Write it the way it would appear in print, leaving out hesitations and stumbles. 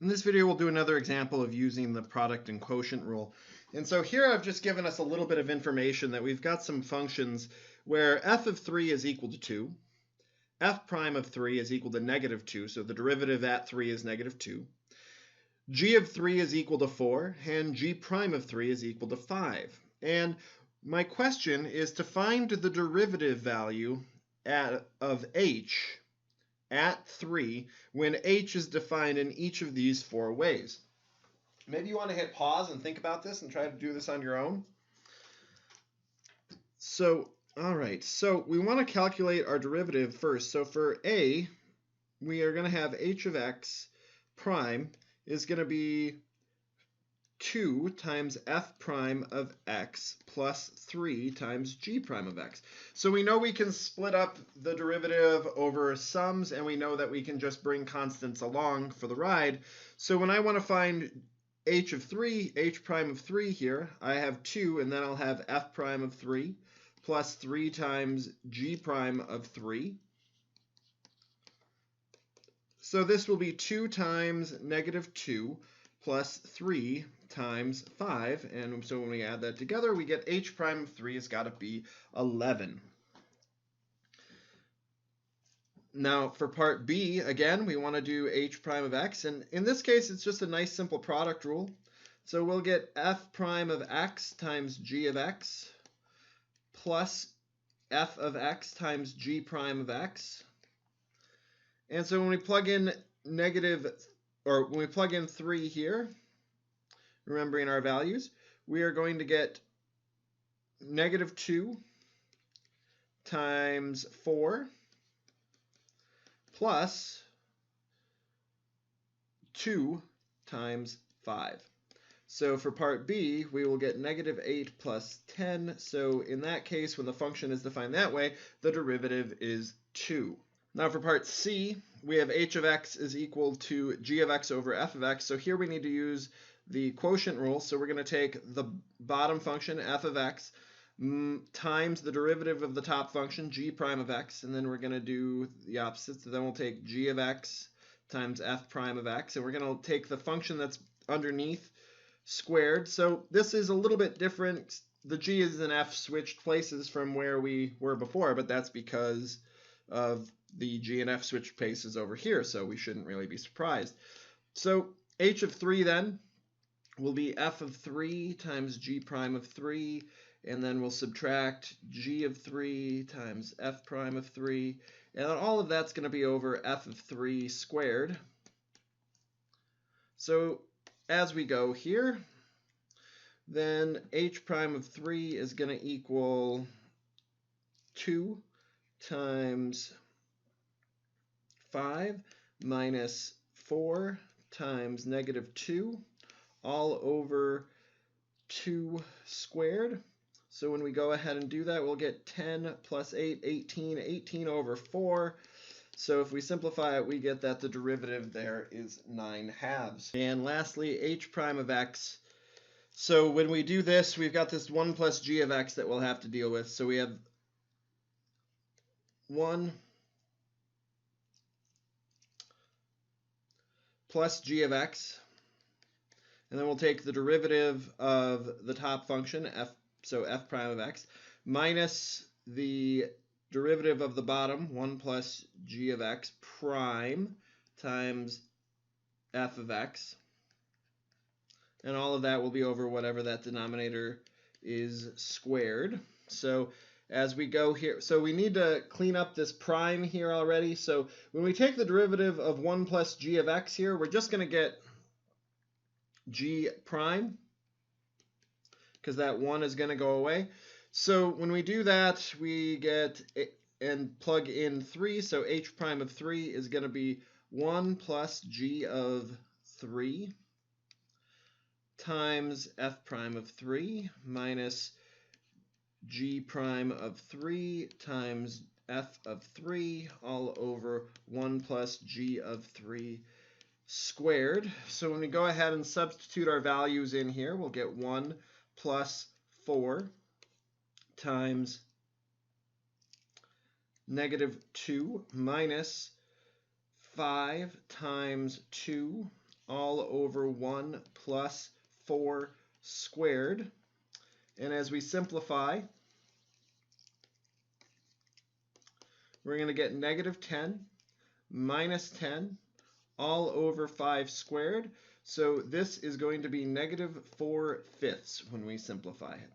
In this video, we'll do another example of using the product and quotient rule. And so here I've just given us a little bit of information that we've got some functions where f of 3 is equal to 2, f prime of 3 is equal to negative 2, so the derivative at 3 is negative 2, g of 3 is equal to 4, and g prime of 3 is equal to 5. And my question is to find the derivative value of h at 3 when h is defined in each of these four ways. Maybe you want to hit pause and think about this and try to do this on your own. So, all right, so we want to calculate our derivative first. So for a, we are going to have h of x prime is going to be 2 times f prime of x plus 3 times g prime of x. So we know we can split up the derivative over sums, and we know that we can just bring constants along for the ride. So when I want to find h of 3, h prime of 3 here, I have 2, and then I'll have f prime of 3 plus 3 times g prime of 3. So this will be 2 times negative 2 plus 3 times 5, and so when we add that together, we get h prime of 3 has got to be 11. Now for part B, again, we want to do h prime of x, and in this case, it's just a nice simple product rule. So we'll get f prime of x times g of x plus f of x times g prime of x. And so when we plug in when we plug in 3 here, remembering our values, we are going to get negative 2 times 4 plus 2 times 5. So for part B, we will get negative 8 plus 10. So in that case, when the function is defined that way, the derivative is 2. Now for part C, we have h of x is equal to g of x over f of x. So here we need to use the quotient rule. So we're going to take the bottom function, f of x, times the derivative of the top function, g prime of x, and then we're going to do the opposite. So then we'll take g of x times f prime of x, and we're going to take the function that's underneath squared. So this is a little bit different. The g and f switched places from where we were before, but that's because of the g and f switched places over here, so we shouldn't really be surprised. So h of 3 then will be f of 3 times g prime of 3, and then we'll subtract g of 3 times f prime of 3, and all of that's going to be over f of 3 squared. So as we go here, then h prime of 3 is going to equal 2 times 5 minus 4 times negative 2, all over 2 squared. So when we go ahead and do that, we'll get 10 plus 8, 18, 18 over 4. So if we simplify it, we get that the derivative there is 9/2. And lastly, h prime of x. So when we do this, we've got this 1 plus g of x that we'll have to deal with. So we have 1 plus g of x, and then we'll take the derivative of the top function, so f prime of x, minus the derivative of the bottom, 1 plus g of x prime times f of x, and all of that will be over whatever that denominator is squared. So as we go here, so we need to clean up this prime here already. So when we take the derivative of 1 plus g of x here, we're just going to get g prime, because that 1 is going to go away. So when we do that, we get, and plug in 3, so h prime of 3 is going to be 1 plus g of 3 times f prime of 3 minus g prime of 3 times f of 3 all over 1 plus g of 3 squared. So when we go ahead and substitute our values in here, we'll get 1 plus 4 times negative 2 minus 5 times 2 all over 1 plus 4 squared. And as we simplify, we're going to get negative 10 minus 10 all over 5 squared. So this is going to be negative 4/5 when we simplify it.